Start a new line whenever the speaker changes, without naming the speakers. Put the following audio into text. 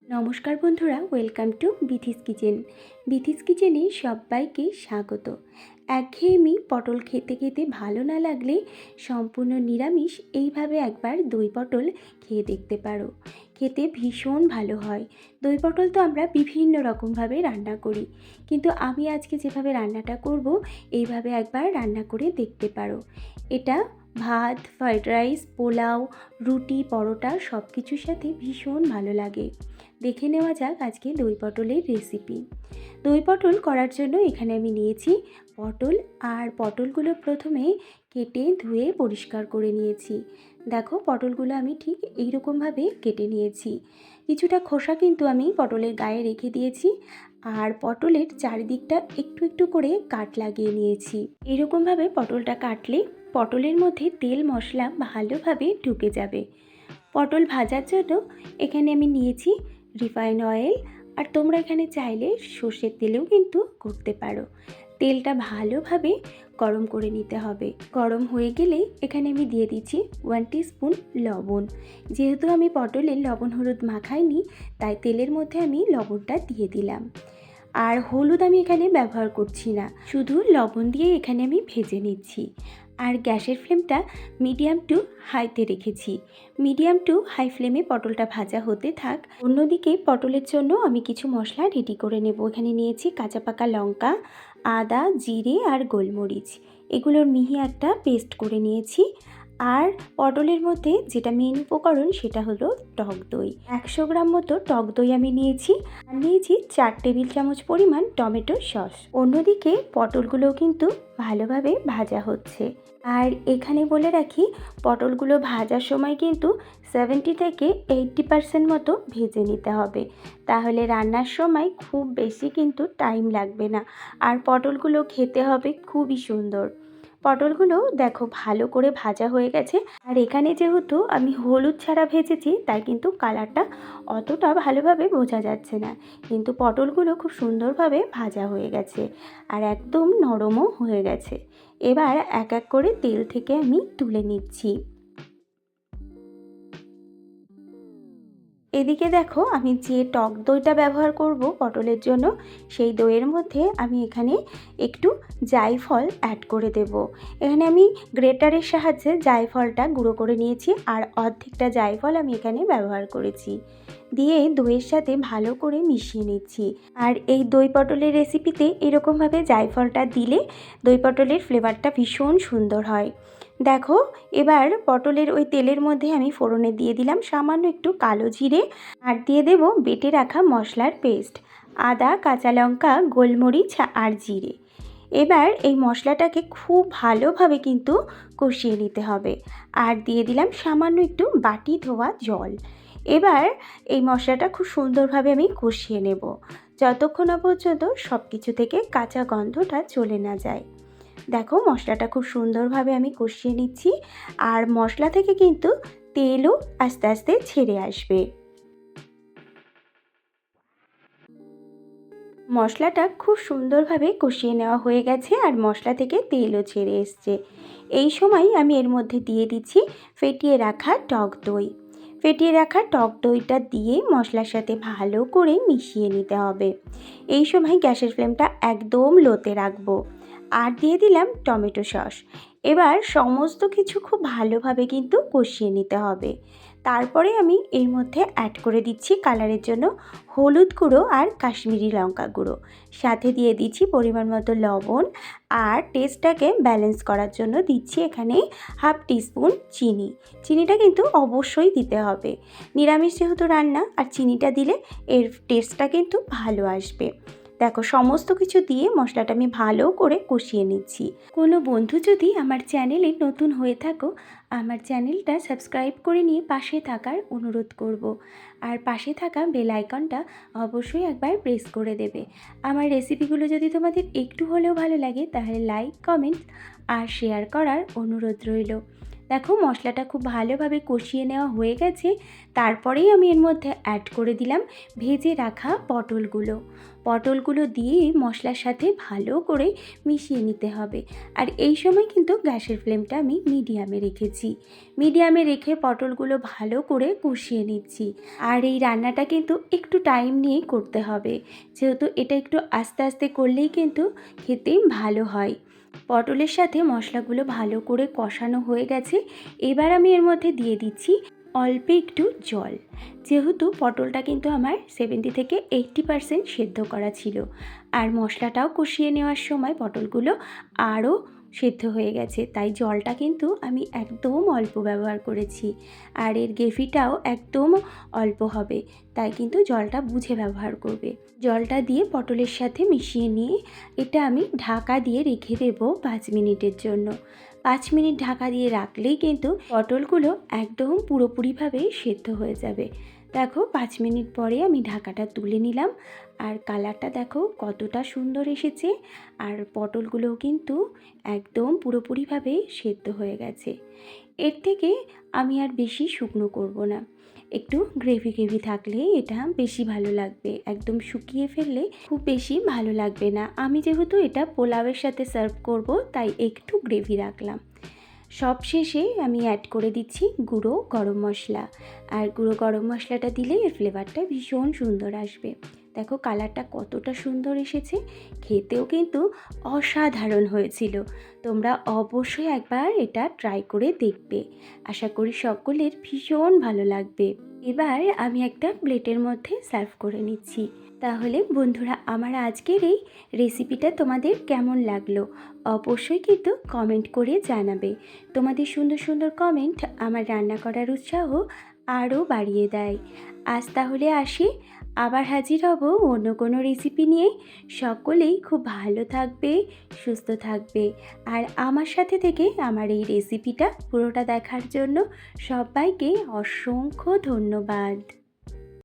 নমস্কার বন্ধুরা, welcome to Bithi's kitchen. Bithi's কিচেনে সবাইকে স্বাগত। একঘেয়েমি পটল খেতে খেতে ভালো না লাগলে সম্পূর্ণ নিরামিষ এইভাবে একবার দই পটল খেয়ে দেখতে পারো। খেতে ভীষণ ভালো হয়। দই পটল তো আমরা বিভিন্ন রকমভাবে রান্না করি, কিন্তু আমি আজকে যেভাবে রান্নাটা করব এইভাবে একবার রান্না করে দেখতে পারো। এটা ভাত, ফ্রাইড রাইস, পোলাও, রুটি, পরোটা সব কিছুর সাথে ভীষণ ভালো লাগে। দেখে নেওয়া যাক আজকে দই পটলের রেসিপি। দই পটল করার জন্য এখানে আমি নিয়েছি পটল, আর পটলগুলো প্রথমে কেটে ধুয়ে পরিষ্কার করে নিয়েছি। দেখো, পটলগুলো আমি ঠিক এইরকমভাবে কেটে নিয়েছি। কিছুটা খোসা কিন্তু আমি পটলের গায়ে রেখে দিয়েছি, আর পটলের চারিদিকটা একটু একটু করে কাট লাগিয়ে নিয়েছি। এরকমভাবে পটলটা কাটলে পটলের মধ্যে তেল মশলা ভালোভাবে ঢুকে যাবে। পটল ভাজার জন্য এখানে আমি নিয়েছি রিফাইন অয়েল, আর তোমরা এখানে চাইলে সর্ষের তেলেও কিন্তু করতে পারো। তেলটা ভালোভাবে গরম করে নিতে হবে। গরম হয়ে গেলে এখানে আমি দিয়ে দিচ্ছি 1 টিস্পুন লবণ। যেহেতু আমি পটলে লবণ হলুদ মাখাইনি, তাই তেলের মধ্যে আমি লবণটা দিয়ে দিলাম। আর হলুদ আমি এখানে ব্যবহার করছি না, শুধু লবণ দিয়ে এখানে আমি ভেজে নিচ্ছি। আর গ্যাসের ফ্লেমটা মিডিয়াম টু হাইতে রেখেছি। মিডিয়াম টু হাই ফ্লেমে পটলটা ভাজা হতে থাক। অন্যদিকে পটলের জন্য আমি কিছু মশলা রেডি করে নেব। এখানে নিয়েছি কাঁচা পাকা লঙ্কা, আদা, জিরে আর গোলমরিচ। এগুলোর মিহি একটা পেস্ট করে নিয়েছি। আর পটলের মধ্যে যেটা মেন উপকরণ সেটা হলো টক দই। 100 গ্রাম মতো টক দই আমি নিয়েছি। আর নিয়েছি 4 টেবিল চামচ পরিমাণ টমেটো সস। অন্যদিকে পটলগুলোও কিন্তু ভালোভাবে ভাজা হচ্ছে। আর এখানে বলে রাখি, পটলগুলো ভাজার সময় কিন্তু 70 থেকে 80% মতো ভেজে নিতে হবে, তাহলে রান্নার সময় খুব বেশি কিন্তু টাইম লাগবে না। আর পটলগুলো খেতে হবে খুবই সুন্দর। পটলগুলো দেখো ভালো করে ভাজা হয়ে গেছে। আর এখানে যেহেতু আমি হলুদ ছাড়া ভেজেছি, তাই কিন্তু কালারটা অতটা ভালোভাবে বোঝা যাচ্ছে না, কিন্তু পটলগুলো খুব সুন্দরভাবে ভাজা হয়ে গেছে আর একদম নরমও হয়ে গেছে। এবার এক এক করে তেল থেকে আমি তুলে নিচ্ছি। এদিকে দেখো, আমি যে টক দইটা ব্যবহার করব পটলের জন্য, সেই দইয়ের মধ্যে আমি এখানে একটু জায়ফল অ্যাড করে দেব। এখানে আমি গ্রেটারের সাহায্যে জায়ফলটা গুঁড়ো করে নিয়েছি, আর অর্ধেকটা জায়ফল আমি এখানে ব্যবহার করেছি। দিয়ে দইয়ের সাথে ভালো করে মিশিয়ে নিচ্ছি। আর এই দই পটলের রেসিপিতে এরকমভাবে জায়ফলটা দিলে দই পটলের ফ্লেভারটা ভীষণ সুন্দর হয়। দেখো, এবার পটলের ওই তেলের মধ্যে আমি ফোড়নে দিয়ে দিলাম সামান্য একটু কালো জিরে, আর দিয়ে দেব বেটে রাখা মশলার পেস্ট, আদা, কাঁচা লঙ্কা, গোলমরিচ আর জিরে। এবার এই মশলাটাকে খুব ভালোভাবে কিন্তু কষিয়ে নিতে হবে। আর দিয়ে দিলাম সামান্য একটু বাটি ধোয়া জল। এবার এই মশলাটা খুব সুন্দরভাবে আমি কষিয়ে নেব, যতক্ষণ না পর্যন্ত সব কিছু থেকে কাঁচা গন্ধটা চলে না যায়। দেখো, মশলাটা খুব সুন্দরভাবে আমি কষিয়ে নিচ্ছি, আর মশলা থেকে কিন্তু তেলও আস্তে আস্তে ছেড়ে আসবে। মশলাটা খুব সুন্দরভাবে কষিয়ে নেওয়া হয়ে গেছে, আর মশলা থেকে তেলও ছেড়ে এসছে। এই সময় আমি এর মধ্যে দিয়ে দিচ্ছি ফেটিয়ে রাখা টক দই। ফেটিয়ে রাখা টক দইটা দিয়ে মশলার সাথে ভালো করে মিশিয়ে নিতে হবে। এই সময় গ্যাসের ফ্লেমটা একদম লোতে রাখবো। আর দিয়ে দিলাম টমেটো সস। এবার সমস্ত কিছু খুব ভালোভাবে কিন্তু কষিয়ে নিতে হবে। তারপরে আমি এর মধ্যে অ্যাড করে দিচ্ছি কালারের জন্য হলুদ গুঁড়ো আর কাশ্মীরি লঙ্কা গুঁড়ো। সাথে দিয়ে দিচ্ছি পরিমাণ মতো লবণ, আর টেস্টটাকে ব্যালেন্স করার জন্য দিচ্ছি এখানে হাফ টিস্পুন চিনি। চিনিটা কিন্তু অবশ্যই দিতে হবে, নিরামিষ যেহেতু রান্না, আর চিনিটা দিলে এর টেস্টটা কিন্তু ভালো আসবে। দেখো, সমস্ত কিছু দিয়ে মশলাটা আমি ভালো করে কষিয়ে নিচ্ছি। কোনো বন্ধু যদি আমার চ্যানেলে নতুন হয়ে থাকো, আমার চ্যানেলটা সাবস্ক্রাইব করে নিয়ে পাশে থাকার অনুরোধ করব। আর পাশে থাকা বেল আইকনটা অবশ্যই একবার প্রেস করে দেবে। আমার রেসিপিগুলো যদি তোমাদের একটু হলেও ভালো লাগে, তাহলে লাইক, কমেন্ট আর শেয়ার করার অনুরোধ রইল। দেখো মশলাটা খুব ভালোভাবে কষিয়ে নেওয়া হয়ে গেছে। তারপরেই আমি এর মধ্যে অ্যাড করে দিলাম ভেজে রাখা পটলগুলো দিয়ে মশলার সাথে ভালো করে মিশিয়ে নিতে হবে। আর এই সময় কিন্তু গ্যাসের ফ্লেমটা আমি মিডিয়ামে রেখেছি। মিডিয়ামে রেখে পটলগুলো ভালো করে কষিয়ে নিচ্ছি। আর এই রান্নাটা কিন্তু একটু টাইম নিয়েই করতে হবে, যেহেতু এটা একটু আস্তে আস্তে করলেই কিন্তু খেতে ভালো হয়। পটলের সাথে মশলাগুলো ভালো করে কষানো হয়ে গেছে। এবার আমি এর মধ্যে দিয়ে দিচ্ছি অল্প একটু জল, যেহেতু পটলটা কিন্তু আমার 70 থেকে 80% সেদ্ধ করা ছিল। আর মশলাটাও কষিয়ে নেওয়ার সময় পটলগুলো আরও সেদ্ধ হয়ে গেছে, তাই জলটা কিন্তু আমি একদম অল্প ব্যবহার করেছি। আর এর গ্রেভিটাও একদম অল্প হবে, তাই কিন্তু জলটা বুঝে ব্যবহার করবে। জলটা দিয়ে পটলের সাথে মিশিয়ে নিয়ে এটা আমি ঢাকা দিয়ে রেখে দেবো 5 মিনিটের জন্য। 5 মিনিট ঢাকা দিয়ে রাখলেই কিন্তু পটলগুলো একদম পুরোপুরিভাবে সেদ্ধ হয়ে যাবে। দেখো 5 মিনিট পরে আমি ঢাকাটা তুলে নিলাম। আর কালারটা দেখো কতটা সুন্দর এসেছে। আর পটলগুলোও কিন্তু একদম পুরোপুরিভাবে সেদ্ধ হয়ে গেছে। এর থেকে আমি আর বেশি শুকনো করব না, একটু গ্রেভি থাকলে এটা বেশি ভালো লাগবে। একদম শুকিয়ে ফেললে খুব বেশি ভালো লাগবে না। আমি যেহেতু এটা পোলাওয়ের সাথে সার্ভ করব, তাই একটু গ্রেভি রাখলাম। সব শেষে আমি অ্যাড করে দিচ্ছি গুঁড়ো গরম মশলা। আর গুঁড়ো গরম মশলাটা দিলে এর ফ্লেভারটা ভীষণ সুন্দর আসবে। দেখো কালারটা কতটা সুন্দর এসেছে, খেতেও কিন্তু অসাধারণ হয়েছিল। তোমরা অবশ্যই একবার এটা ট্রাই করে দেখবে। আশা করি সকলের ভীষণ ভালো লাগবে। এবার আমি একটা প্লেটের মধ্যে সার্ভ করে নিচ্ছি। তাহলে বন্ধুরা, আমার আজকের এই রেসিপিটা তোমাদের কেমন লাগলো অবশ্যই কিন্তু কমেন্ট করে জানাবে। তোমাদের সুন্দর সুন্দর কমেন্ট আমার রান্না করার উৎসাহ আরও বাড়িয়ে দেয়। আজ তাহলে আসি, আবার হাজির হব অন্য কোনো রেসিপি নিয়ে। সকলেই খুব ভালো থাকবে, সুস্থ থাকবে। আর আমার সাথে থেকে আমার এই রেসিপিটা পুরোটা দেখার জন্য সবাইকে অসংখ্য ধন্যবাদ।